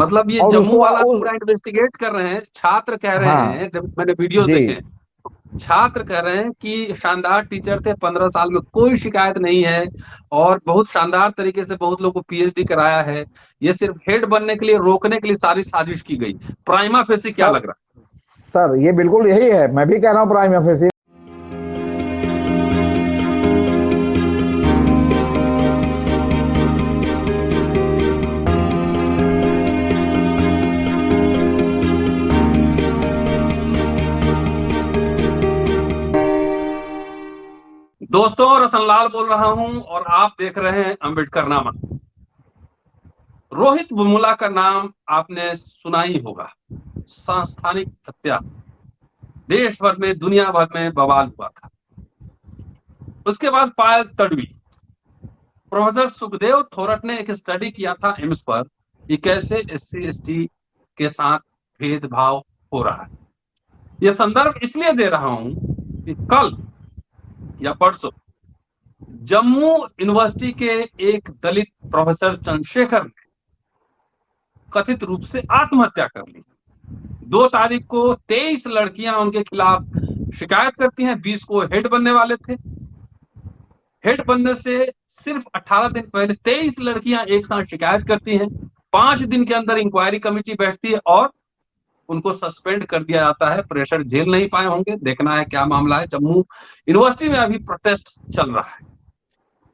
मतलब ये और जम्मू उसको वाला उस पूरा इन्वेस्टिगेट कर रहे हैं। छात्र कह रहे हाँ हैं, जब मैंने वीडियोस जी देखे हैं, छात्र कह रहे हैं कि शानदार टीचर थे, 15 साल में कोई शिकायत नहीं है, और बहुत शानदार तरीके से बहुत लोगों को पीएचडी कराया है। ये सिर्फ हेड बनने के लिए, रोकने के लिए सारी साजिश की गई। प्राइमा फेसी क्या सर। लग रहा सर ये बिल्कुल यही है, मैं भी कह रहा हूँ प्राइम ऑफिस। है? दोस्तों, रतनलाल बोल रहा हूं और आप देख रहे हैं अम्बेडकर नामा। रोहित वेमुला का नाम आपने सुना ही होगा। सांस्थानिक हत्या, देश भर में, दुनिया भर में बवाल हुआ था। उसके बाद पायल तडवी, प्रोफेसर सुखदेव थोरट ने एक स्टडी किया था एम्स पर कि कैसे एससी एसटी के साथ भेदभाव हो रहा है। यह संदर्भ इसलिए दे रहा हूं कि कल या परसों जम्मू यूनिवर्सिटी के एक दलित प्रोफेसर चंद्रशेखर ने कथित रूप से आत्महत्या कर ली। 2 तारीख को 23 लड़कियां उनके खिलाफ शिकायत करती हैं। 20 को हेड बनने वाले थे। हेड बनने से सिर्फ 18 दिन पहले 23 लड़कियां एक साथ शिकायत करती हैं। 5 दिन के अंदर इंक्वायरी कमेटी बैठती है और उनको सस्पेंड कर दिया जाता है। प्रेशर झेल नहीं पाए होंगे, देखना है क्या मामला है। जम्मू यूनिवर्सिटी में अभी प्रोटेस्ट चल रहा है।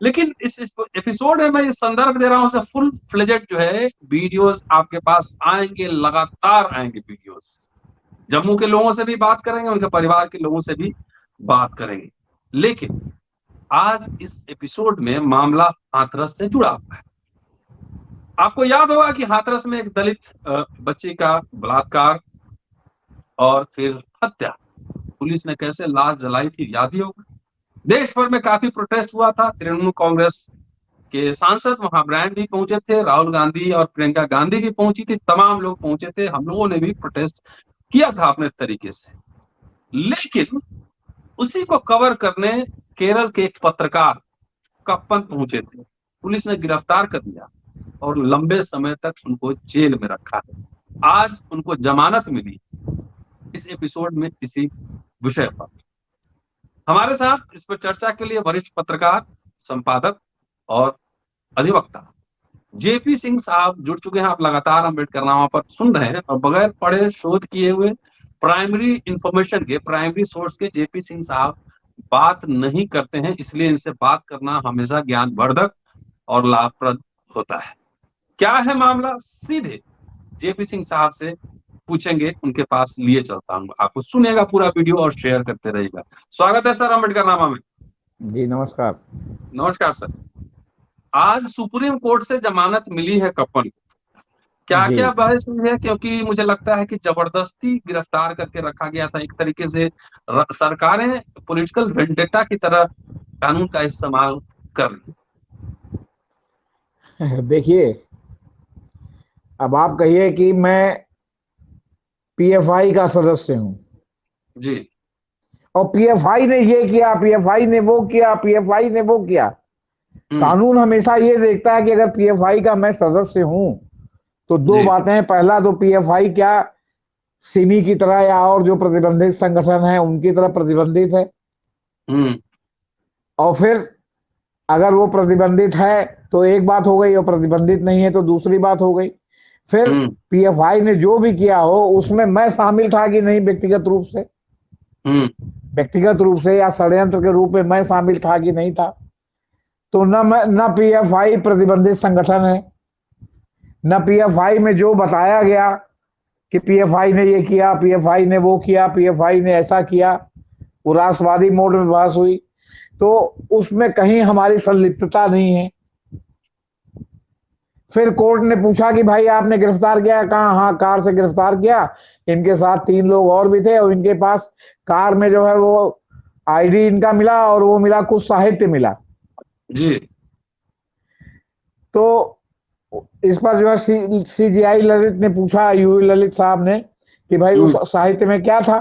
लेकिन इस एपिसोड में मैं ये संदर्भ दे रहा हूं, फुल फ्लेजेड जो है वीडियोस आपके पास आएंगे, लगातार आएंगे वीडियोस। जम्मू के लोगों से भी बात करेंगे, उनके परिवार के लोगों से भी बात करेंगे। लेकिन आज इस एपिसोड में मामला हाथरस से जुड़ा हुआ है। आपको याद होगा कि हाथरस में एक दलित बच्ची का बलात्कार और फिर हत्या, पुलिस ने कैसे लाश जलाई थी, याद ही होगा। देश भर में काफी प्रोटेस्ट हुआ था। तृणमूल कांग्रेस के सांसद वहां, ब्रांड भी पहुंचे थे, राहुल गांधी और प्रियंका गांधी भी पहुंची थी, तमाम लोग पहुंचे थे। हम लोगों ने भी प्रोटेस्ट किया था अपने तरीके से। लेकिन उसी को कवर करने केरल के एक पत्रकार कप्पन पहुंचे थे। पुलिस ने गिरफ्तार कर दिया और लंबे समय तक उनको जेल में रखा है। आज उनको जमानत मिली। इस एपिसोड में इसी विषय पर हमारे साथ इस पर चर्चा के लिए वरिष्ठ पत्रकार, संपादक और अधिवक्ता जेपी सिंह साहब जुड़ चुके हैं। आप लगातार अम्बेडकरनामा पर सुन रहे हैं और बगैर पढ़े शोध किए हुए, प्राइमरी इंफॉर्मेशन के, प्राइमरी सोर्स के जेपी सिंह साहब बात नहीं करते हैं, इसलिए इनसे बात करना हमेशा ज्ञानवर्धक और लाभप्रद होता है। क्या है मामला, सीधे जेपी सिंह साहब से पूछेंगे, उनके पास लिए चलता हूँ। आपको सुनेगा पूरा वीडियो और शेयर करते रहेगा। स्वागत है सर अम्बेडकरनामा में। जी नमस्कार। नमस्कार सर। आज सुप्रीम कोर्ट से जमानत मिली है कप्पन को। क्या जी क्या बहस हुई है, क्योंकि मुझे लगता है कि जबरदस्ती गिरफ्तार करके रखा गया था। एक तरीके से सरकारें पॉलिटिकल वेंडेटा की तरह कानून का इस्तेमाल कर रही देखिए, अब आप कहिए कि मैं पीएफआई का सदस्य हूं जी। और पीएफआई ने ये किया, पीएफआई ने वो किया, पीएफआई ने वो किया। हम्म। कानून हमेशा ये देखता है कि अगर पीएफआई का मैं सदस्य हूं तो दो जी। बातें हैं। पहला, तो पीएफआई क्या सिमी की तरह या और जो प्रतिबंधित संगठन है उनकी तरह प्रतिबंधित है, हम्म। और फिर अगर वो प्रतिबंधित है तो एक बात हो गई और प्रतिबंधित नहीं है तो दूसरी बात हो गई। फिर हम्म। पीएफआई ने जो भी किया हो उसमें मैं शामिल था कि नहीं, व्यक्तिगत रूप से, हम्म। व्यक्तिगत रूप से या षड्यंत्र के रूप में मैं शामिल था कि नहीं था। तो न पीएफआई प्रतिबंधित संगठन है, न पीएफआई में जो बताया गया कि पीएफआई ने ये किया, पीएफआई ने वो किया, पीएफआई ने ऐसा किया, वो राष्ट्रवादी मोड में बहस हुई, तो उसमें कहीं हमारी संलिप्तता नहीं है। फिर कोर्ट ने पूछा कि भाई आपने गिरफ्तार किया, कहा हाँ कार से गिरफ्तार किया, इनके साथ 3 लोग और भी थे और इनके पास कार में जो है वो आईडी इनका मिला और वो मिला, कुछ साहित्य मिला। जी। तो इस पर जो है सीजीआई ललित ने पूछा, यूवी ललित साहब ने, कि भाई उस हम्म। साहित्य में क्या था।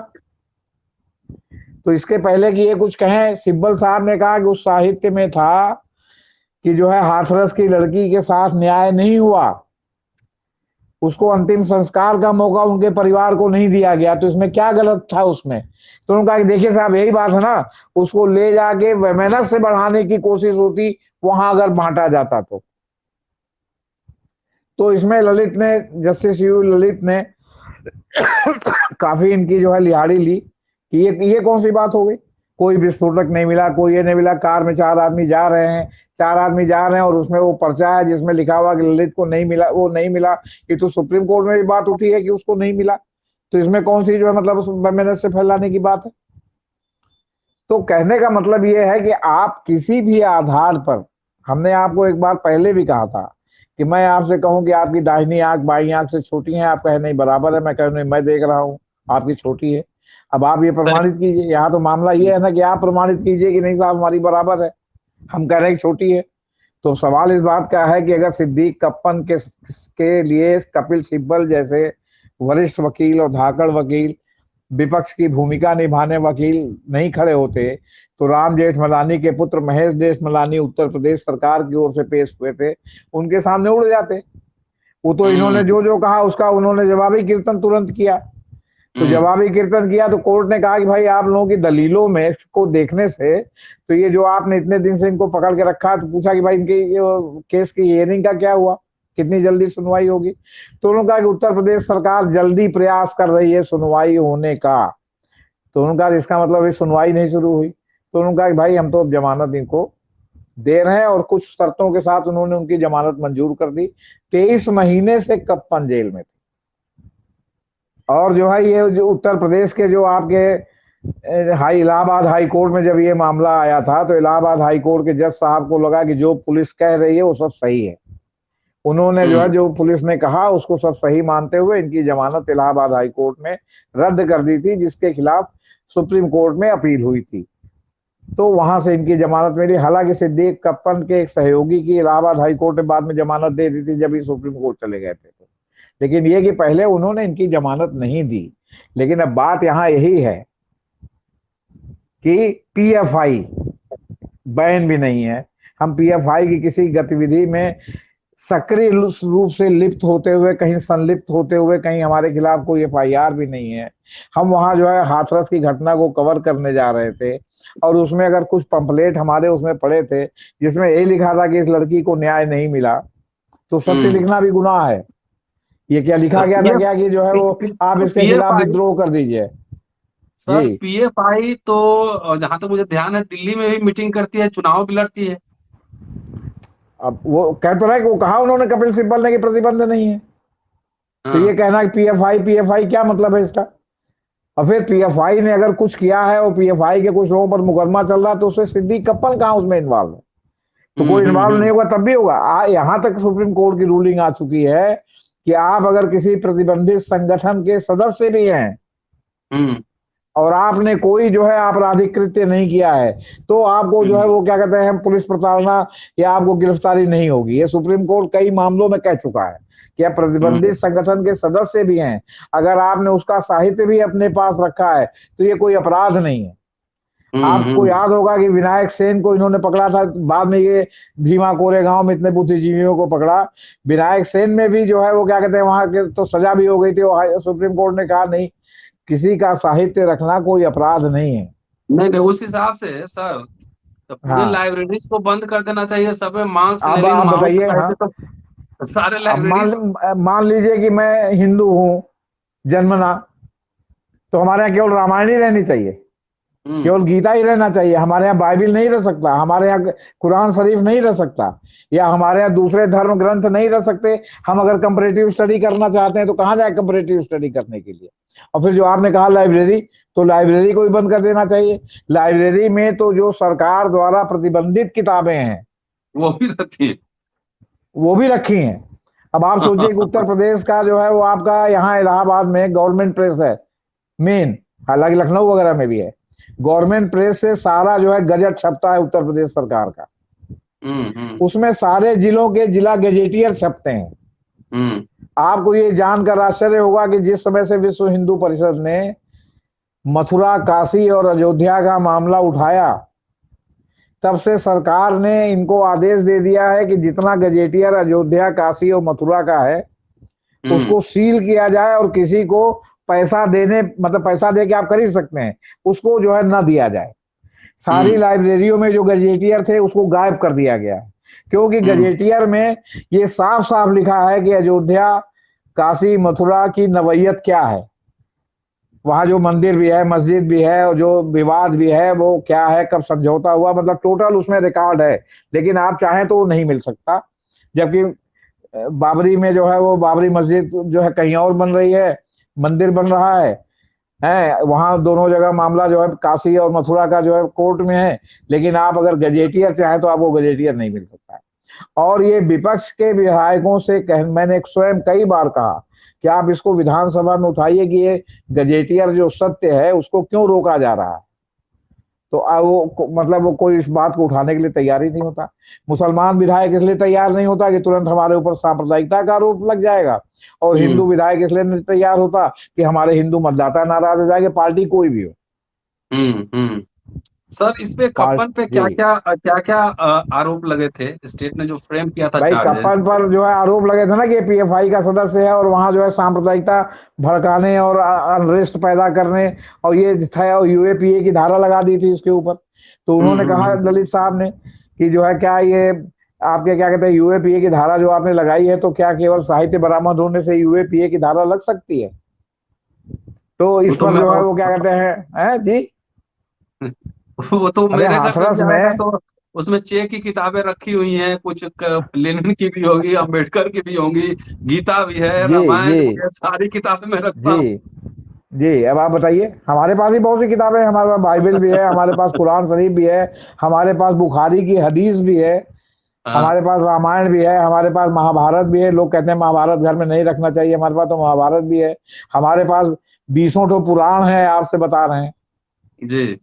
तो इसके पहले कि ये कुछ कहें, सिब्बल साहब ने कहा कि उस साहित्य में था कि जो है हाथरस की लड़की के साथ न्याय नहीं हुआ, उसको अंतिम संस्कार का मौका उनके परिवार को नहीं दिया गया, तो इसमें क्या गलत था उसमें? तो उन्होंने कहा कि देखिए साहब, यही बात है ना, उसको ले जाके मेहनत से बढ़ाने की कोशिश होती, वहां अगर बांटा जाता तो इसमें ललित ने, जस्टिस यू ललित ने काफी इनकी जो है लिहाड़ी ली कि ये कौन सी बात हो गई, कोई विस्फोटक नहीं मिला, कोई ये नहीं मिला, कार में 4 आदमी जा रहे हैं, 4 आदमी जा रहे हैं और उसमें वो पर्चा है जिसमें लिखा हुआ कि ललित को नहीं मिला, वो नहीं मिला। ये तो सुप्रीम कोर्ट में भी बात उठी है कि उसको नहीं मिला, तो इसमें कौन सी जो है मतलब उस मेहनत से फैलाने की बात है? तो कहने का मतलब ये है कि आप किसी भी आधार पर, हमने आपको एक बार पहले भी कहा था कि मैं आपसे कहूं कि आपकी दाहिनी आंख बाई आंख से छोटी है, आप कहे नहीं बराबर है, मैं कहूं नहीं मैं देख रहा हूं आपकी छोटी है। अब आप ये प्रमाणित कीजिए, यहाँ तो मामला ये है ना कि आप प्रमाणित कीजिए कि नहीं साहब हमारी बराबर है, हम कह रहे हैं छोटी है। तो सवाल इस बात का है कि अगर सिद्दीक कप्पन के लिए कपिल सिब्बल जैसे वरिष्ठ वकील और धाकड़ वकील, विपक्ष की भूमिका निभाने वकील नहीं खड़े होते, तो राम जेठमलानी के पुत्र महेश जेठमलानी उत्तर प्रदेश सरकार की ओर से पेश हुए थे, उनके सामने उड़ जाते। वो तो इन्होंने जो जो कहा उसका उन्होंने जवाबी कीर्तन तुरंत किया। तो जवाबी कीर्तन किया तो कोर्ट ने कहा कि भाई आप लोगों की दलीलों में को देखने से तो ये जो आपने इतने दिन से इनको पकड़ के रखा, तो पूछा कि भाई इनकी केस की हियरिंग का क्या हुआ, कितनी जल्दी सुनवाई होगी? तो उन्होंने कहा कि उत्तर प्रदेश सरकार जल्दी प्रयास कर रही है सुनवाई होने का। तो उन्होंने कहा इसका मतलब ये सुनवाई नहीं शुरू हुई। तो उन्होंने कहा कि भाई हम तो अब जमानत इनको दे रहे हैं, और कुछ शर्तों के साथ उन्होंने उनकी जमानत मंजूर कर दी। 23 महीने से कप्पन जेल में थे। और जो है ये जो उत्तर प्रदेश के जो आपके इलाहाबाद हाई कोर्ट में जब ये मामला आया था, तो इलाहाबाद हाई कोर्ट के जज साहब को लगा कि जो पुलिस कह रही है वो सब सही है। उन्होंने जो है जो पुलिस ने कहा उसको सब सही मानते हुए इनकी जमानत इलाहाबाद हाई कोर्ट में रद्द कर दी थी, जिसके खिलाफ सुप्रीम कोर्ट में अपील हुई थी। तो वहां से इनकी जमानत मिली। हालांकि सिद्दीक कप्पन के एक सहयोगी की इलाहाबाद हाई कोर्ट ने बाद में जमानत दे दी थी जब ये सुप्रीम कोर्ट चले गए थे। लेकिन ये कि पहले उन्होंने इनकी जमानत नहीं दी। लेकिन अब बात यहां यही है कि पीएफआई बैन भी नहीं है। हम पीएफआई की किसी गतिविधि में सक्रिय रूप से लिप्त होते हुए, कहीं संलिप्त होते हुए, कहीं हमारे खिलाफ कोई एफआईआर भी नहीं है। हम वहां जो है हाथरस की घटना को कवर करने जा रहे थे, और उसमें अगर कुछ पंपलेट हमारे उसमें पड़े थे जिसमें यही लिखा था कि इस लड़की को न्याय नहीं मिला, तो सत्य लिखना भी गुनाह है। ये क्या लिखा गया था क्या कि जो है वो आप इसके खिलाफ विद्रोह कर दीजिए? सर पीएफआई तो जहां तक मुझे ध्यान है दिल्ली में भी मीटिंग करती है, चुनाव भी लड़ती है। अब वो कह तो रहे, वो कहा उन्होंने कपिल सिब्बल ने कि प्रतिबंध नहीं है। तो ये कहना कि पीएफआई पीएफआई क्या मतलब है इसका? और फिर पीएफआई ने अगर कुछ किया है और पीएफआई के कुछ लोगों पर मुकदमा चल रहा है, तो उससे सिद्दीक कप्पन कहां उसमें इन्वॉल्व है? तो कोई इन्वॉल्व नहीं होगा तब भी होगा। यहां तक सुप्रीम कोर्ट की रूलिंग आ चुकी है कि आप अगर किसी प्रतिबंधित संगठन के सदस्य भी हैं और आपने कोई जो है आपराधिक कृत्य नहीं किया है, तो आपको जो है वो क्या कहते हैं, पुलिस प्रताड़ना या आपको गिरफ्तारी नहीं होगी। ये सुप्रीम कोर्ट कई मामलों में कह चुका है कि आप प्रतिबंधित संगठन के सदस्य भी हैं, अगर आपने उसका साहित्य भी अपने पास रखा है तो ये कोई अपराध नहीं है। आपको याद होगा कि विनायक सेन को इन्होंने पकड़ा था, बाद में ये भीमा कोरेगांव में इतने बुद्धिजीवियों को पकड़ा। विनायक सेन में भी जो है वो क्या कहते हैं वहां के तो सजा भी हो गई थी, सुप्रीम कोर्ट ने कहा नहीं, किसी का साहित्य रखना कोई अपराध नहीं है। नहीं, उस हिसाब से सर तो पूरे लाइब्रेरीज को बंद कर देना चाहिए, सब में मार्क्स अब लेनिन आप माओ बताइए। साहित्य तो सारे अब लाइब्रेरीज। मान लीजिए कि मैं हिंदू हूं जन्मना, तो हमारे यहाँ केवल रामायण ही रहनी चाहिए, केवल गीता ही रहना चाहिए। हमारे यहाँ बाइबिल नहीं रह सकता, हमारे यहाँ कुरान शरीफ नहीं रह सकता, या हमारे यहाँ दूसरे धर्म ग्रंथ नहीं रह सकते। हम अगर कंपैरेटिव स्टडी करना चाहते हैं तो कहां जाए कंपैरेटिव स्टडी करने के लिए? और फिर जो आपने कहा लाइब्रेरी, तो लाइब्रेरी को भी बंद कर देना चाहिए। लाइब्रेरी में तो जो सरकार द्वारा प्रतिबंधित किताबें हैं वो भी रहती है, वो भी रखी हैं। अब आप सोचिए कि उत्तर प्रदेश का जो है वो आपका यहाँ इलाहाबाद में गवर्नमेंट प्रेस है मेन, हालांकि लखनऊ वगैरह में भी है। गवर्नमेंट प्रेस से सारा जो है गजट छपता है उत्तर प्रदेश सरकार का। उसमें सारे जिलों के जिला गजेटियर छपते हैं। आपको ये जानकर आश्चर्य होगा कि जिस समय से विश्व हिंदू परिषद ने मथुरा, काशी और अयोध्या का मामला उठाया, तब से सरकार ने इनको आदेश दे दिया है कि जितना गजेटियर अयोध्या, काशी और मथुरा का है, उसको सील किया जाए और किसी को पैसा देने मतलब पैसा दे के आप खरीद सकते हैं, उसको जो है ना दिया जाए। सारी लाइब्रेरियों में जो गजेटियर थे उसको गायब कर दिया गया है, क्योंकि गजेटियर में ये साफ साफ लिखा है कि अयोध्या, काशी, मथुरा की नवैयत क्या है, वहां जो मंदिर भी है, मस्जिद भी है, और जो विवाद भी है वो क्या है, कब समझौता हुआ, मतलब टोटल उसमें रिकॉर्ड है। लेकिन आप चाहें तो वो नहीं मिल सकता। जबकि बाबरी में जो है वो बाबरी मस्जिद जो है कहीं और बन रही है, मंदिर बन रहा है वहां दोनों जगह मामला जो है काशी और मथुरा का जो है कोर्ट में है। लेकिन आप अगर गजेटियर चाहे तो आपको गजेटियर नहीं मिल सकता। और ये विपक्ष के विधायकों से मैंने स्वयं कई बार कहा कि आप इसको विधानसभा में उठाइए कि ये गजेटियर जो सत्य है उसको क्यों रोका जा रहा है। तो वो मतलब वो कोई इस बात को उठाने के लिए तैयार ही नहीं होता। मुसलमान विधायक इसलिए तैयार नहीं होता कि तुरंत हमारे ऊपर सांप्रदायिकता का आरोप लग जाएगा, और हिंदू विधायक इसलिए नहीं तैयार होता कि हमारे हिंदू मतदाता नाराज हो जाएंगे, पार्टी कोई भी हो। सर, इस पे कप्पन पे क्या क्या आरोप लगे थे? स्टेट ने जो फ्रेम किया था भाई चार्जेस। कप्पन पर जो है आरोप लगे थे ना कि पीएफआई का सदस्य है और वहां जो है सांप्रदायिकता भड़काने और अनरेस्ट पैदा करने, और ये था, और यूएपीए की धारा लगा दी थी इसके ऊपर। तो उन्होंने कहा ललित साहब ने कि जो है क्या ये आपके क्या कहते हैं यूएपीए की धारा जो आपने लगाई है, तो क्या केवल साहित्य बरामद होने से यूएपीए की धारा लग सकती है? तो इस तो पर मैं जो है वो क्या कहते हैं जी, वो तो अरे मेरे घर पे हाथरस भी आएगा में, तो उसमें चेक की किताबें रखी हुई हैं, कुछ लेनिन की भी होगी, अंबेडकर की भी होंगी, गीता भी है, जी रामायण जी भी है, सारी किताबें मैं रखता जी हूँ। जी, अब आप बताइए। हमारे पास ही बहुत सी किताबें हैं, हमारे पास बाइबल भी है, हमारे पास कुरान शरीफ भी है, हमारे पास बुखारी की हदीस भी है, हाँ। हमारे पास रामायण भी है, हमारे पास महाभारत भी है। लोग कहते हैं महाभारत घर में नहीं रखना चाहिए, हमारे पास तो महाभारत भी है। हमारे पास 20 ठो पुराण है, आपसे बता रहे हैं। जी।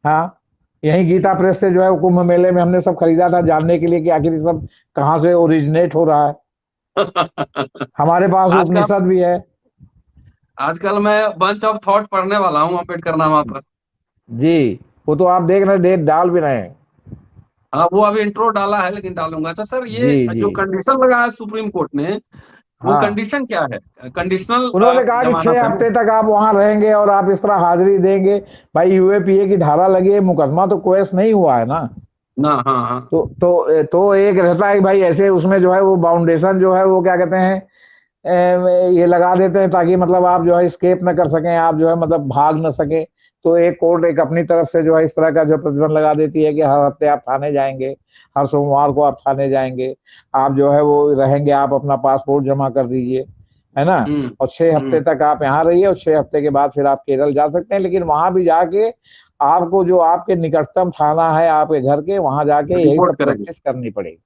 हाँ, यही गीता प्रेस से जो है कुंभ मेले में हमने सब खरीदा था, जानने के लिए कि आखिर ये सब कहाँ से ओरिजिनेट हो रहा है। हमारे पास आजकल उपनिषद भी है। आजकल मैं बंच ऑफ थॉट पढ़ने वाला हूँ अम्बेडकर नामा पर। जी, वो तो आप देख रहे हैं, डेट डाल भी रहे हैं। हाँ, वो अभी इंट्रो डाला है, लेकिन डालूंगा। अच्छा सर, जी ये जी जो कंडीशन लगा है सुप्रीम कोर्ट ने, वो हाँ, कंडीशन क्या है? कंडीशनल उन्होंने कहा कि जमानत छह है ना? हफ्ते तक आप वहां रहेंगे और आप इस तरह हाजिरी देंगे। भाई यूएपीए की धारा लगी है, मुकदमा तो केस नहीं हुआ है ना। ना, हाँ हाँ। तो एक रहता है कि भाई ऐसे उसमें जो है वो बाउंडेशन जो है वो क्या कहते हैं ये लगा देते हैं ताकि मतलब आप जो है स्केप न कर सकें, आप जो है मतलब भाग न सके। तो एक कोर्ट एक अपनी तरफ से जो है इस तरह का जो प्रतिबंध लगा देती है कि हर हफ्ते आप थाने जाएंगे, हर सोमवार को आप थाने जाएंगे, आप जो है वो रहेंगे, आप अपना पासपोर्ट जमा कर दीजिए, है ना। हम्म और 6 हफ्ते हम्म तक आप यहाँ रहिए, और 6 हफ्ते के बाद फिर आप केरल जा सकते हैं। लेकिन वहां भी जाके आपको जो आपके निकटतम थाना है आपके घर के, वहां जाके यही रिपोर्ट सब करेंगे। प्रैक्टिस करनी पड़ेगी।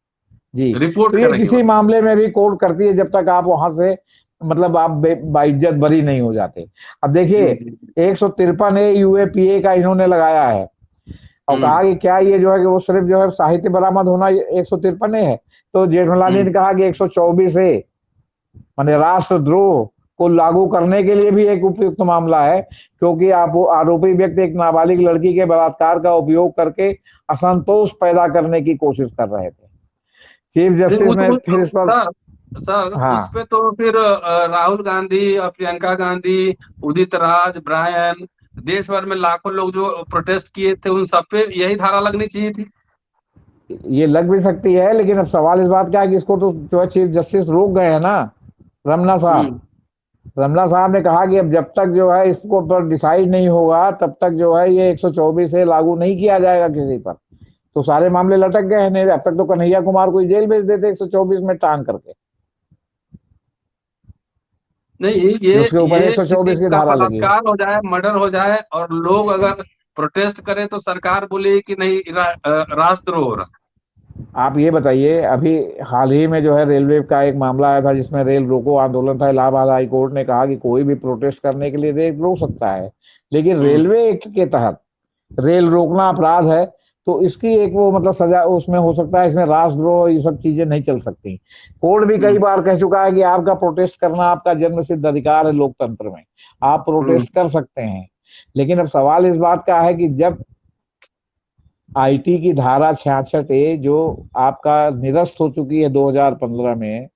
जी, तो रिपोर्ट ये करेंगे किसी मतलब। मामले में भी कोर्ट करती है जब तक आप वहां से मतलब आप बाइज्जत बरी नहीं हो जाते। अब देखिए, जी जी जी। 153 यूएपीए का इन्होंने लगाया है, और कहा हम्म कि क्या ये जो है कि वो सिर्फ जो है साहित्य बरामद होना 153 है। तो जेठमलानी हम्म ने कहा कि 124 है, माने राष्ट्रद्रोह को लागू करने के लिए भी एक उपयुक्त मामला है, क्योंकि आप वो आरोपी व्यक्ति एक नाबालिग लड़की के बलात्कार का उपयोग करके असंतोष पैदा करने की कोशिश कर रहे थे। चीफ नहीं, जस्टिस ने फिर इस पर सर, सर उस हाँ, पे तो फिर राहुल गांधी और प्रियंका गांधी, उदित राज, ब्रायन, देश भर में लाखों लोग जो प्रोटेस्ट किए थे, उन सब पे यही धारा लगनी चाहिए थी। ये लग भी सकती है, लेकिन अब सवाल इस बात का है कि इसको तो जो है चीफ जस्टिस रोक गए हैं ना, रमना साहब। हम्म रमना साहब ने कहा कि अब जब तक जो है इसको पर डिसाइड नहीं होगा तब तक जो है ये 124 से लागू नहीं किया जाएगा किसी पर। तो सारे मामले लटक गए हैं। नहीं, अब तक तो कन्हैया कुमार को जेल भेज देते 124 में टांग करके, नहीं, कि उसके ऊपर ये किसी 124 की का धारा लगी है। बलात्कार हो जाए, मर्डर हो जाए, और लोग अगर प्रोटेस्ट करें तो सरकार बोले कि नहीं, राष्ट्रद्रोह हो रहा। आप ये बताइए, अभी हाल ही में जो है रेलवे का एक मामला आया था जिसमें रेल रोको आंदोलन था। इलाहाबाद हाई कोर्ट ने कहा कि कोई भी प्रोटेस्ट करने के लिए रेल रोक सकता है, लेकिन हम्म रेलवे एक्ट के तहत रेल रोकना अपराध है। तो इसकी एक वो मतलब सजा उसमें हो सकता है, इसमें राष्ट्रद्रोह ये सब चीजें नहीं चल सकती। कोर्ट भी कई हम्म बार कह चुका है कि आपका प्रोटेस्ट करना आपका जन्म सिद्ध अधिकार है लोकतंत्र में, आप हम्म प्रोटेस्ट कर सकते हैं। लेकिन अब सवाल इस बात का है कि जब आईटी की धारा 66 ए जो आपका निरस्त हो चुकी है 2015 में,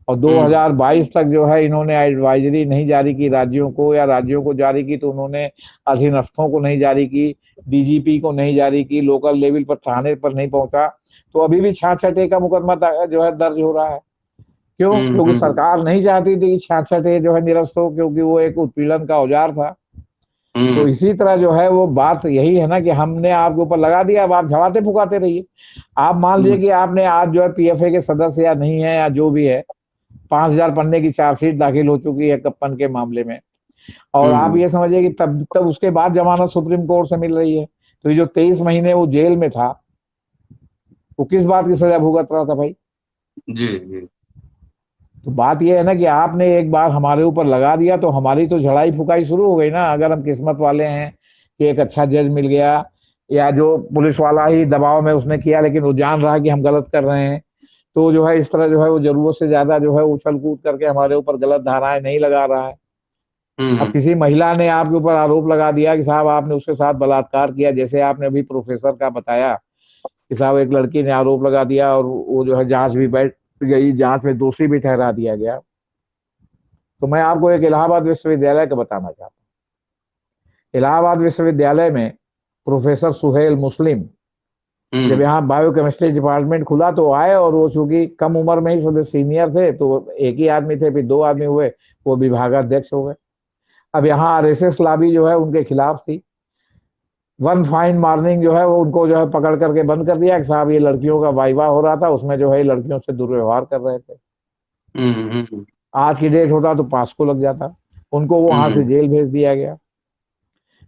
और 2022 तक जो है इन्होंने एडवाइजरी नहीं जारी की राज्यों को, या राज्यों को जारी की तो उन्होंने अधीनस्थों को नहीं जारी की, डीजीपी को नहीं जारी की, लोकल लेवल पर थाने पर नहीं पहुंचा। तो अभी भी 66 का मुकदमा जो है दर्ज हो रहा है। क्यों? क्योंकि सरकार नहीं चाहती थी कि 66 जो है निरस्त हो, क्योंकि वो एक उत्पीड़न का औजार था। तो इसी तरह जो है वो बात यही है ना कि हमने आपके ऊपर लगा दिया, अब आप झवाते फुकाते रहिए। आप मान लीजिए कि आपने आज जो है पीएफए के सदस्य या नहीं है या जो भी है, 5,000 पन्ने की चार्जशीट दाखिल हो चुकी है कप्पन के मामले में, और आप ये समझिए कि तब तब उसके बाद जमानत सुप्रीम कोर्ट से मिल रही है। तो ये जो 23 महीने वो जेल में था, वो किस बात की सजा भुगत रहा था भाई? जी जी। तो बात यह है ना कि आपने एक बार हमारे ऊपर लगा दिया तो हमारी तो झड़ाई फुकाई शुरू हो गई ना। अगर हम किस्मत वाले हैं कि एक अच्छा जज मिल गया, या जो पुलिस वाला ही दबाव में उसने किया लेकिन वो जान रहा है कि हम गलत कर रहे हैं, तो जो है इस तरह जो है वो जरूरत से ज्यादा जो है उछल कूद करके हमारे ऊपर गलत धाराएं नहीं लगा रहा है। अब किसी महिला ने आपके ऊपर आरोप लगा दिया कि साहब आपने उसके साथ बलात्कार किया, जैसे आपने अभी प्रोफेसर का बताया कि साहब एक लड़की ने आरोप लगा दिया और वो जो है जांच भी बैठ गई, जांच में दोषी भी ठहरा दिया गया। तो मैं आपको एक इलाहाबाद विश्वविद्यालय का बताना चाहता हूँ। इलाहाबाद विश्वविद्यालय में प्रोफेसर सुहेल मुस्लिम, जब यहाँ बायोकेमिस्ट्री डिपार्टमेंट खुला तो आए, और वो चूंकि कम उम्र में ही सदस्य सीनियर थे तो एक ही आदमी थे, फिर 2 आदमी हुए, वो विभागाध्यक्ष हो गए। अब यहाँ आरएसएस लॉबी जो है उनके खिलाफ थी। वन फाइन मॉर्निंग जो है वो उनको जो है पकड़ करके बंद कर दिया कि साहब ये लड़कियों का वाइवा हो रहा था, उसमें जो है लड़कियों से दुर्व्यवहार कर रहे थे। आज की डेट होता तो 5 को लग जाता। उनको वहां से जेल भेज दिया गया।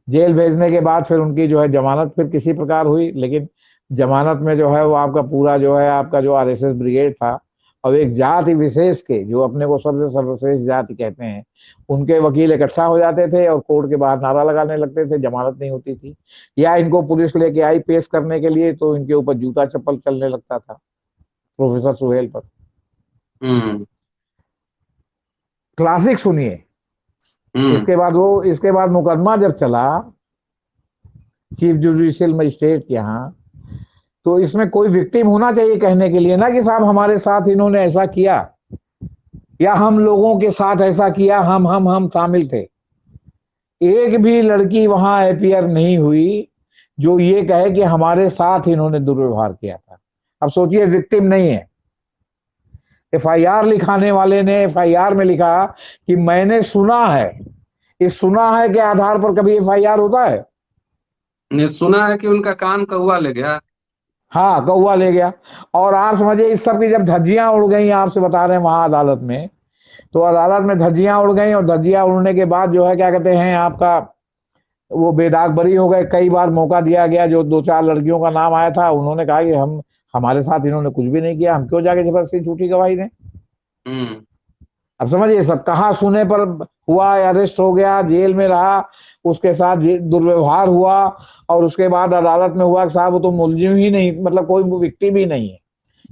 जेल भेजने के बाद फिर उनकी जो है जमानत फिर किसी प्रकार हुई, लेकिन जमानत में जो है वो आपका पूरा जो है आपका जो आरएसएस ब्रिगेड था, और एक जाति विशेष के जो अपने को सबसे सर्वश्रेष्ठ जाति कहते हैं, उनके वकील इकट्ठा हो जाते थे और कोर्ट के बाहर नारा लगाने लगते थे, जमानत नहीं होती थी। या इनको पुलिस लेके आई पेश करने के लिए तो इनके ऊपर जूता चप्पल चलने लगता था प्रोफेसर सुहेल पर। क्लासिक सुनिए। इसके बाद मुकदमा जब चला चीफ जुडिशियल मजिस्ट्रेट के यहाँ, तो इसमें कोई विक्टिम होना चाहिए कहने के लिए ना कि साहब हमारे साथ इन्होंने ऐसा किया, या हम लोगों के साथ ऐसा किया, हम शामिल थे। एक भी लड़की वहां अपीयर नहीं हुई जो ये कहे कि हमारे साथ इन्होंने दुर्व्यवहार किया था। अब सोचिए, विक्टिम नहीं है। एफआईआर लिखाने वाले ने एफआईआर में लिखा कि मैंने सुना है। इस सुना है के आधार पर कभी एफआईआर होता है? ने सुना है कि उनका कान कौवा ले गया। हाँ, कौवा ले गया। और आप समझिए इस सब की जब धज्जियां उड़ गई, आपसे बता रहे हैं वहां अदालत में, तो अदालत में धज्जियां उड़ गई, और धज्जियां उड़ने के बाद जो है क्या कहते हैं आपका, वो बेदाग बरी हो गए। कई बार मौका दिया गया, जो 2-4 लड़कियों का नाम आया था उन्होंने कहा कि हम हमारे साथ इन्होंने कुछ भी नहीं किया, हम क्यों जाके जबरदस्ती झूठी गवाही दें। अब समझिए, सब कहा सुने पर हुआ, अरेस्ट हो गया, जेल में रहा, उसके साथ दुर्व्यवहार हुआ, और उसके बाद अदालत में हुआ कि साहब वो तो मुलजिम ही नहीं, मतलब कोई विक्टिम ही नहीं है।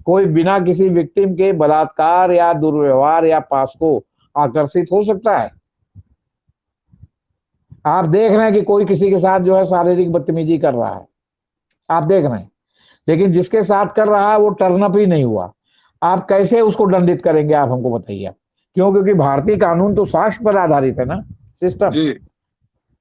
कोई बिना किसी विक्टिम के बलात्कार या दुर्व्यवहार या पास को आकर्षित हो सकता है? आप देख रहे हैं कि कोई किसी के साथ जो है शारीरिक बदतमीजी कर रहा है, आप देख रहे हैं, लेकिन जिसके साथ कर रहा है वो टर्न अप ही नहीं हुआ। आप कैसे उसको दंडित करेंगे? आप हमको बताइए। क्यों? क्योंकि भारतीय कानून तो साक्ष्य पर आधारित है ना, सिस्टम। जी।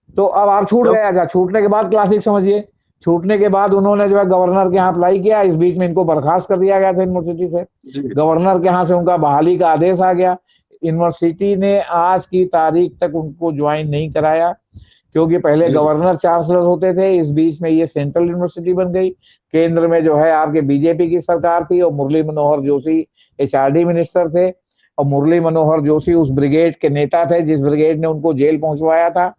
तो अब आप छूट गए। अच्छा, छूटने के बाद क्लासिक समझिए, छूटने के बाद उन्होंने जो है गवर्नर के यहाँ अप्लाई किया। इस बीच में इनको बर्खास्त कर दिया गया था यूनिवर्सिटी से। गवर्नर के यहाँ से उनका बहाली का आदेश आ गया। यूनिवर्सिटी ने आज की तारीख तक उनको ज्वाइन नहीं कराया, क्योंकि पहले गवर्नर चांसलर होते थे, इस बीच में ये सेंट्रल यूनिवर्सिटी बन गई। केंद्र में जो है आपके बीजेपी की सरकार थी, और मुरली मनोहर जोशी एचआरडी मिनिस्टर थे, और मुरली मनोहर जोशी उस ब्रिगेड के नेता थे जिस ब्रिगेड ने उनको जेल पहुंचवाया था।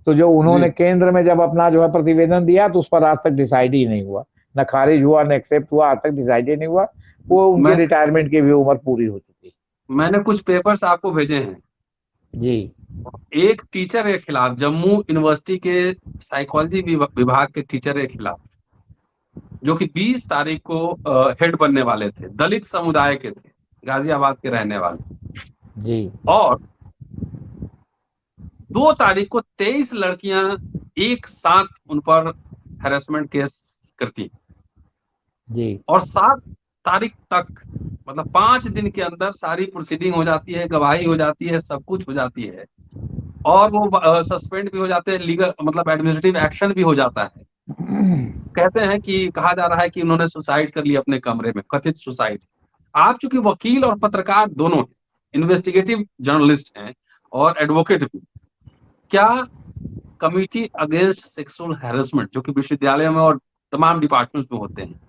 तो जो उन्होंने केंद्र में जब अपना जो है प्रतिवेदन दिया, तो उस पर आज तक डिसाइड ही नहीं हुआ, न खारिज हुआ न एक्सेप्ट हुआ, आज तक डिसाइड ही नहीं हुआ। वो उनके रिटायरमेंट की भी उम्र पूरी हो चुकी। मैंने कुछ पेपर्स आपको भेजे हैं जी। एक टीचर के खिलाफ, जम्मू यूनिवर्सिटी के साइकोलॉजी विभाग के टीचर के खिलाफ, जो कि 20 तारीख को हेड बनने वाले थे, दलित समुदाय के थे, गाजियाबाद के रहने वाले। जी। और 2 तारीख को 23 लड़कियां एक साथ उन पर हैरेसमेंट केस करती, जी। और 7 तारीख तक मतलब 5 दिन के अंदर सारी प्रोसीडिंग हो जाती है, गवाही हो जाती है, सब कुछ हो जाती है, और वो सस्पेंड भी हो जाते हैं, लीगल मतलब एडमिनिस्ट्रेटिव एक्शन भी हो जाता है। कहते हैं कि कहा जा रहा है कि उन्होंने सुसाइड कर लिया अपने कमरे में, कथित सुसाइड। आप चूंकि वकील और पत्रकार दोनों हैं, इन्वेस्टिगेटिव जर्नलिस्ट हैं और एडवोकेट भी, क्या कमिटी अगेंस्ट सेक्सुअल हैरेसमेंट जो कि विश्वविद्यालय में और तमाम डिपार्टमेंट में होते हैं,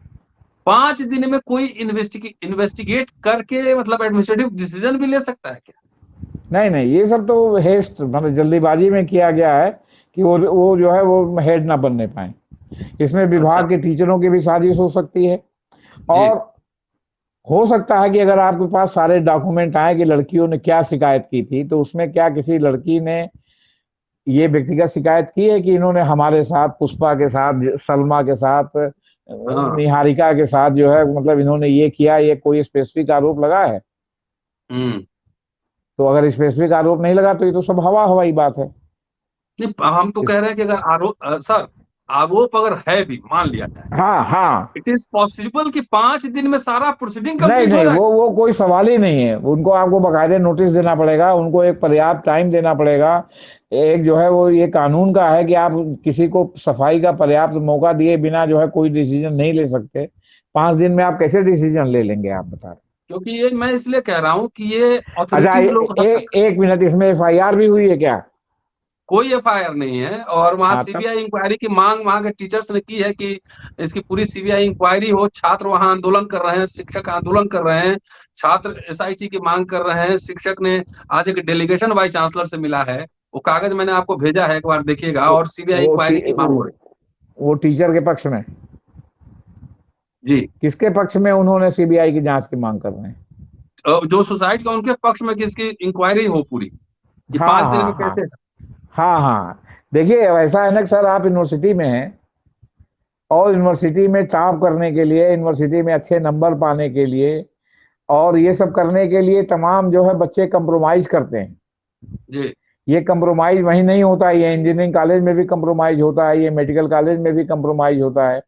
5 दिन में कोई इन्वेस्टिगेट करके मतलब एडमिनिस्ट्रेटिव डिसीजन भी ले सकता है क्या? नहीं नहीं, ये सब तो हेस्ट मतलब जल्दीबाजी में किया गया है कि वो जो है वो हेड ना बनने पाए। इसमें अच्छा। विभाग के टीचरों की भी साजिश हो सकती है, जी। और हो सकता है कि अगर आपके पास सारे डॉक्यूमेंट आए कि लड़कियों ने क्या शिकायत की थी, तो उसमें क्या किसी लड़की ने ये व्यक्तिगत शिकायत की है कि इन्होंने हमारे साथ, पुष्पा के साथ, सलमा के साथ, हाँ। निहारिका के साथ जो है मतलब इन्होंने ये किया, ये कोई स्पेसिफिक आरोप लगा है? हम्म। तो अगर स्पेसिफिक आरोप नहीं लगा तो ये तो सब हवा हवाई बात है। नहीं, हम तो इस, कह रहे हैं कि अगर आरोप सर, आरोप अगर है भी, मान लिया जाए, हाँ हाँ, इट इज पॉसिबल कि 5 दिन में सारा प्रोसीडिंग नहीं कंप्लीट हो नहीं, जाए। वो कोई सवाल ही नहीं है। उनको आपको बकायदे नोटिस देना पड़ेगा, उनको एक पर्याप्त टाइम देना पड़ेगा। एक जो है वो ये कानून का है कि आप किसी को सफाई का पर्याप्त मौका दिए बिना जो है कोई डिसीजन नहीं ले सकते। 5 दिन में आप कैसे डिसीजन ले लेंगे, आप बता रहे? क्योंकि ये मैं इसलिए कह रहा हूं कि ये अच्छा, अथॉरिटीज लोग एक मिनट, इसमें एफआईआर भी हुई है क्या? कोई एफआईआर नहीं है, और वहां हाँ तब, सीबीआई इंक्वायरी की मांग वहां के टीचर्स ने की है कि इसकी पूरी सीबीआई इंक्वायरी हो। छात्र वहां आंदोलन कर रहे हैं, शिक्षक आंदोलन कर रहे हैं, छात्र एसआईटी की मांग कर रहे हैं। शिक्षक ने आज एक डेलीगेशन वाइस चांसलर से मिला है, वो कागज मैंने आपको भेजा है, एक बार देखिएगा, वो और सीबीआई वो इंक्वायरी की मांग हो रही वो टीचर के पक्ष में, है। जी। किसके पक्ष में उन्होंने सीबीआई की जांच की मांग कर रहे हैं? जो सुसाइड का उनके पक्ष में, कि इसकी इंक्वायरी हो पूरी, कि हाँ 5 दिन हाँ में हाँ, कैसे। हाँ हाँ। देखिए ऐसा है ना कि सर, आप यूनिवर्सिटी में हैं, और यूनिवर्सिटी में टॉप करने के लिए, यूनिवर्सिटी में अच्छे नंबर पाने के लिए, और ये सब करने के लिए तमाम जो है बच्चे कंप्रोमाइज करते हैं। जी। ये कंप्रोमाइज वहीं नहीं होता है, ये इंजीनियरिंग कॉलेज में भी कंप्रोमाइज होता है, ये मेडिकल कॉलेज में भी कंप्रोमाइज होता है।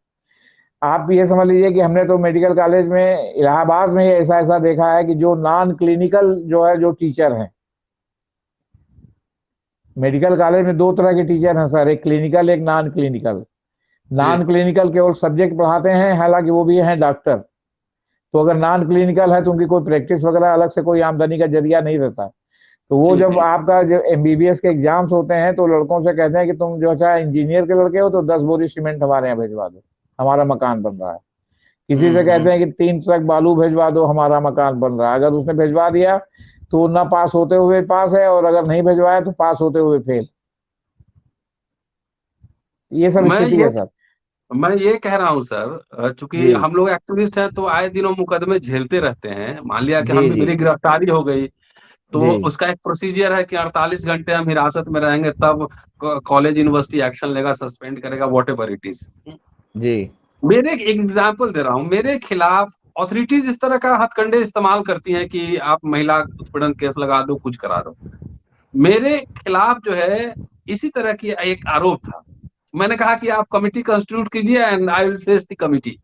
आप ये समझ लीजिए कि हमने तो मेडिकल कॉलेज में इलाहाबाद में ही ऐसा ऐसा देखा है कि जो नॉन क्लिनिकल जो है जो टीचर हैं, मेडिकल कॉलेज में दो तरह के टीचर हैं सर, एक क्लिनिकल, एक नॉन क्लिनिकल। जी। नॉन क्लिनिकल केवल सब्जेक्ट पढ़ाते हैं, हालांकि वो भी हैं डॉक्टर। तो अगर नॉन क्लिनिकल है तो उनकी कोई प्रैक्टिस वगैरह अलग से कोई आमदनी का जरिया नहीं रहता। तो वो जी। जब जी। आपका जो एमबीबीएस के एग्जाम्स होते हैं तो लड़कों से कहते हैं कि तुम जो अच्छा इंजीनियर के लड़के हो तो 10 बोरी सीमेंट हमारे यहाँ भिजवा दो, हमारा मकान बन रहा है। किसी से कहते हम्म। हैं कि 3 ट्रक बालू भिजवा दो, हमारा मकान बन रहा है। अगर उसने भिजवा दिया तो ना पास होते हुए पास है, और अगर नहीं भिजवाया तो पास होते हुए फेल। ये सब मैं स्थिति ये है सर। मैं ये कह रहा हूँ सर, चूंकि जी हम लोग एक्टिविस्ट हैं तो आए दिनों मुकदमे झेलते रहते हैं। मान लिया कि जी हम जी मेरी गिरफ्तारी हो गई, तो जी उसका एक प्रोसीजर है कि 48 घंटे हम हिरासत में रहेंगे, तब कॉलेज यूनिवर्सिटी एक्शन लेगा, सस्पेंड करेगा, वॉट एवर इट इज। जी मेरे एक एग्जाम्पल दे रहा हूँ, मेरे खिलाफ अथॉरिटीज इस तरह का हथकंडे इस्तेमाल करती हैं कि आप महिला उत्पीड़न केस लगा दो, कुछ करा दो। मेरे खिलाफ जो है इसी तरह की एक आरोप था। मैंने कहा कि आप कमिटी कंस्टिट्यूट कीजिए and I will face the committee,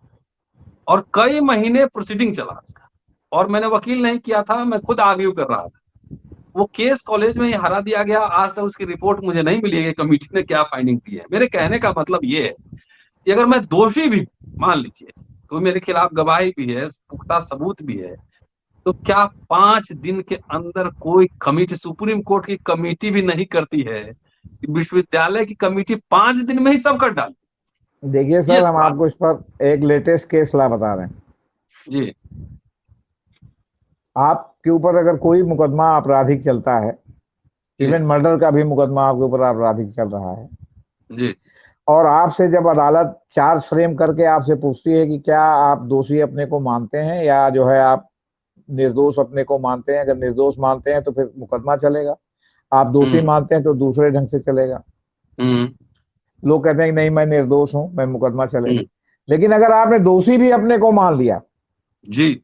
और कई महीने प्रोसीडिंग चला उसका, और मैंने वकील नहीं किया था, मैं खुद आर्ग्यू कर रहा था। वो केस कॉलेज में ही हरा दिया गया। आज तक उसकी रिपोर्ट मुझे नहीं मिली है कि कमिटी ने क्या फाइंडिंग दी है। मेरे कहने का मतलब ये है कि अगर मैं दोषी भी, मान लीजिए, तो मेरे खिलाफ गवाही भी है, पुख्ता सबूत भी है, तो क्या 5 दिन के अंदर कोई कमिटी, सुप्रीम कोर्ट की कमिटी भी नहीं करती है कि विश्वविद्यालय की कमिटी 5 दिन में ही सब कर डाले? देखिए ये सर, हम सवाल। आपको इस पर एक लेटेस्ट केस ला बता रहे हैं। जी। आपके ऊपर अगर कोई मुकदमा आपराधिक चलता है, जी। इवन मर्डर का भी मुकदमा आपके ऊपर आपराधिक चल रहा है, जी। और आपसे जब अदालत चार्ज फ्रेम करके आपसे पूछती है कि क्या आप दोषी अपने को मानते हैं या जो है आप निर्दोष अपने को मानते हैं, अगर निर्दोष मानते हैं तो फिर मुकदमा चलेगा, आप दोषी हम्म। मानते हैं तो दूसरे ढंग से चलेगा। हम्म। लोग कहते हैं कि नहीं मैं निर्दोष हूं, मैं मुकदमा चलेगा। हम्म। लेकिन अगर आपने दोषी भी अपने को मान लिया जी।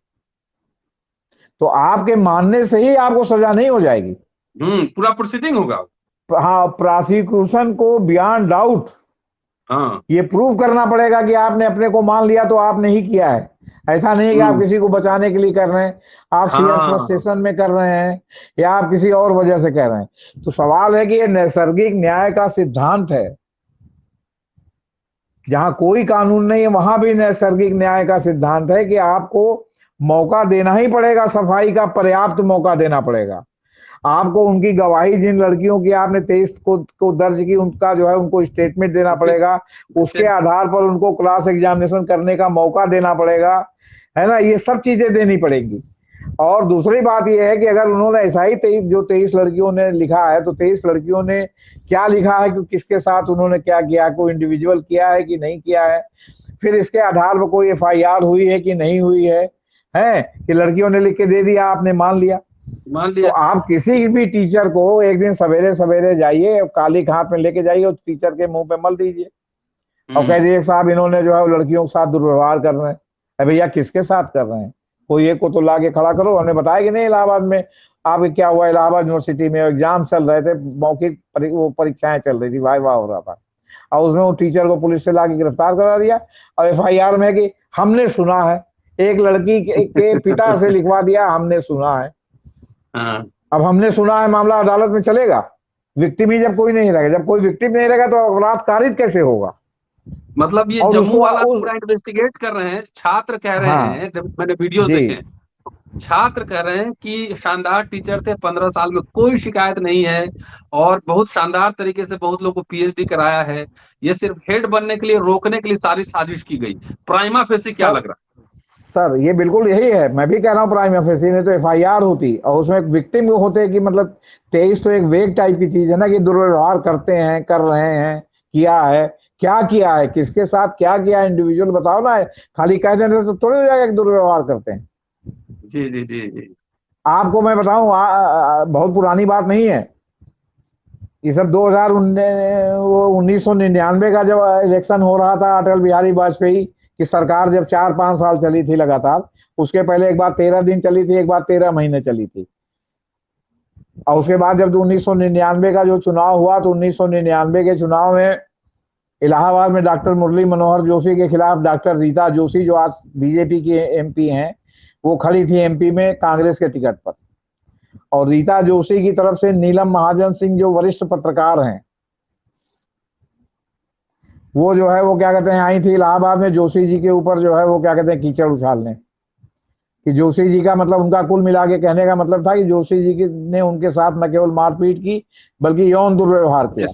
तो आपके मानने से ही आपको सजा नहीं हो जाएगी। पूरा प्रोसीडिंग होगा। हाँ, प्रोसिक्यूशन को बियॉन्ड डाउट हाँ। ये प्रूव करना पड़ेगा कि आपने अपने को मान लिया तो आपने ही किया है। ऐसा नहीं है कि आप किसी को बचाने के लिए कर रहे हैं, आप शेयर हाँ फ्रस्ट्रेशन में कर रहे हैं या आप किसी और वजह से कर रहे हैं। तो सवाल है कि ये नैसर्गिक न्याय का सिद्धांत है, जहां कोई कानून नहीं है वहां भी नैसर्गिक न्याय का सिद्धांत है कि आपको मौका देना ही पड़ेगा, सफाई का पर्याप्त मौका देना पड़ेगा आपको। उनकी गवाही, जिन लड़कियों की आपने 23 को दर्ज की, उनका जो है उनको स्टेटमेंट देना पड़ेगा, उसके आधार पर उनको क्लास एग्जामिनेशन करने का मौका देना पड़ेगा, है ना, ये सब चीजें देनी पड़ेंगी। और दूसरी बात यह है कि अगर उन्होंने ऐसा ही 23 लड़कियों ने लिखा है, तो 23 लड़कियों ने क्या लिखा है कि किसके साथ उन्होंने क्या किया, कोई इंडिविजुअल किया है कि नहीं किया है, फिर इसके आधार पर कोई FIR हुई है कि नहीं हुई है कि लड़कियों ने लिख के दे दिया, आपने मान लिया। तो आप किसी भी टीचर को एक दिन सवेरे सवेरे जाइए, काली हाथ में लेके जाइए और टीचर के मुंह पे मल दीजिए और कह दीजिए साहब इन्होंने जो है लड़कियों के साथ दुर्व्यवहार कर रहे हैं। भैया किसके साथ कर रहे हैं, कोई एक को तो लाके खड़ा करो। हमने बताया कि नहीं, इलाहाबाद में आपके क्या हुआ, इलाहाबाद यूनिवर्सिटी में एग्जाम चल रहे थे, मौखिक वो परीक्षाएं चल रही थी, वाइवा हो रहा था, और उसमें वो टीचर को पुलिस से लाके गिरफ्तार करा दिया और FIR में कि हमने सुना है, एक लड़की के पिता से लिखवा दिया हमने सुना है। अब हमने सुना है, मामला अदालत में चलेगा। विक्टिम ही जब कोई नहीं रहेगा, जब कोई विक्टिम नहीं रहेगा तो अपराध कारित कैसे होगा। मतलब ये जम्मू वाला पूरा इन्वेस्टिगेट कर रहे हैं, छात्र कह रहे हैं, जब मैंने वीडियो देखे, छात्र कह रहे हैं कि शानदार टीचर थे, 15 साल में कोई शिकायत नहीं है और बहुत शानदार तरीके से बहुत लोगों को PhD कराया है, ये सिर्फ हेड बनने के लिए, रोकने के लिए सारी साजिश की गई। प्राइमा फेसी क्या लग रहा है सर? ये बिल्कुल यही है, मैं भी कह रहा हूँ प्राइमा फेसी नहीं तो FIR होती और उसमें एक विक्टिम होते कि मतलब 23 तो एक वेग टाइप की चीज है ना, कि दुर्व्यवहार करते हैं, कर रहे हैं, किया है, क्या किया है, किसके साथ क्या किया है, इंडिविजुअल बताओ ना। खाली कह देने तो थोड़ी हो जाएगा कि दुर्व्यवहार करते हैं। जी जी जी जी। आपको मैं बताऊं, बहुत पुरानी बात नहीं है ये सब। 1999 का जब इलेक्शन हो रहा था, अटल बिहारी वाजपेयी की सरकार जब 4-5 साल चली थी लगातार, उसके पहले एक बार 13 दिन चली थी, एक बार 13 महीने चली थी, और उसके बाद जब 1999 का जो चुनाव हुआ, तो 1999 के चुनाव में इलाहाबाद में डॉक्टर मुरली मनोहर जोशी के खिलाफ डॉक्टर रीता जोशी, जो आज BJP की MP हैं, वो खड़ी थी MP में कांग्रेस के टिकट पर। और रीता जोशी की तरफ से नीलम महाजन सिंह, जो वरिष्ठ पत्रकार हैं, वो जो है वो क्या कहते हैं आई थी इलाहाबाद में जोशी जी के ऊपर जो है वो क्या कहते हैं कीचड़ उछालने, कि जोशी जी का मतलब, उनका कुल मिला के कहने का मतलब था कि जोशी जी ने उनके साथ न केवल मारपीट की बल्कि यौन दुर्व्यवहार किया।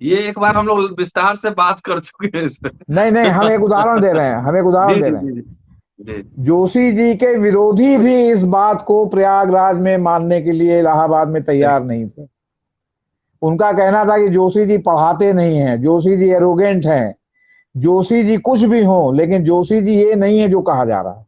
ये एक बार हम लोग विस्तार से बात कर चुके हैं इस पे। नहीं, हम एक उदाहरण दे रहे हैं, हम एक उदाहरण दे रहे हैं। जी। जोशी जी के विरोधी भी इस बात को प्रयागराज में मानने के लिए इलाहाबाद में तैयार नहीं थे। उनका कहना था कि जोशी जी पढ़ाते नहीं हैं, जोशी जी एरोगेंट हैं, जोशी जी कुछ भी हो, लेकिन जोशी जी ये नहीं है जो कहा जा रहा है।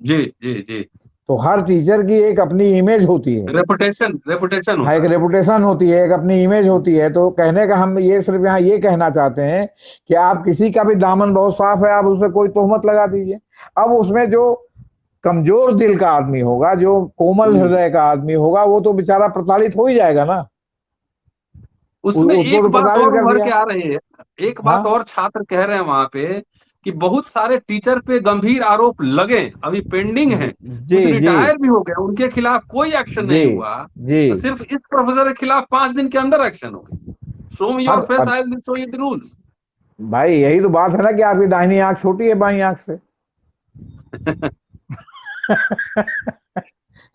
जी जी जी। तो हर टीचर की एक अपनी इमेज होती है, रेपुटेशन हाँ, एक रेपुटेशन होती है, एक अपनी इमेज होती है। तो कहने का हम ये सिर्फ यहाँ ये कहना चाहते हैं कि आप किसी का भी दामन बहुत साफ है, आप उस पर कोई तोहमत लगा दीजिए। अब उसमें जो कमजोर दिल का आदमी होगा, जो कोमल हृदय का आदमी होगा, वो तो बेचारा प्रताड़ित हो ही जाएगा ना। उसमें उसको एक तो बात प्रताड़ित और कर उभर दिया। के आ रही है, एक बात हाँ और छात्र कह रहे हैं वहां पे कि बहुत सारे टीचर पे गंभीर आरोप लगे, अभी पेंडिंग है, जी कुछ जी रिटायर भी हो गए, उनके खिलाफ कोई एक्शन जी नहीं हुआ, जी। सिर्फ इस प्रोफेसर के खिलाफ 5 दिन के अंदर एक्शन हो गया। Show me your face, I will show you the rules. भाई यही तो बात है ना कि आपकी दाहिनी आंख छोटी है बाई आंख से।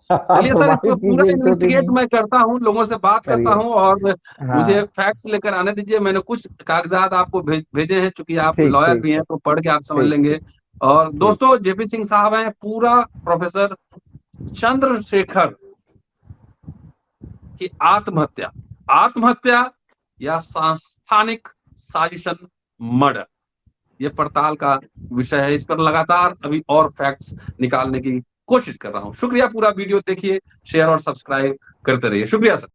चलिए आप सर, इस हमारी पर पूरा चीजें छोटी इन्वेस्टिगेट नहीं मैं करता हूँ, लोगों से बात करता करिए। हूँ और मुझे हाँ फैक्ट्स लेकर आने दीजिए। मैंने कुछ कागजात आपको भेजे हैं, चूंकि आप ठीक लॉयर ठीक भी हैं सर, तो पढ़ के आप समझ ठीक लेंगे। ठीक और ठीक। दोस्तों, JP सिंह साहब हैं, पूरा प्रोफेसर चंद्रशेखर की आत्महत्या, आत्महत्या या सांस्थानिक साजिशन, मर्डर, ये पड़ताल का विषय है। इस पर लगातार अभी और फैक्ट्स निकालने की कोशिश कर रहा हूं। शुक्रिया, पूरा वीडियो देखिए, शेयर और सब्सक्राइब करते रहिए। शुक्रिया सर।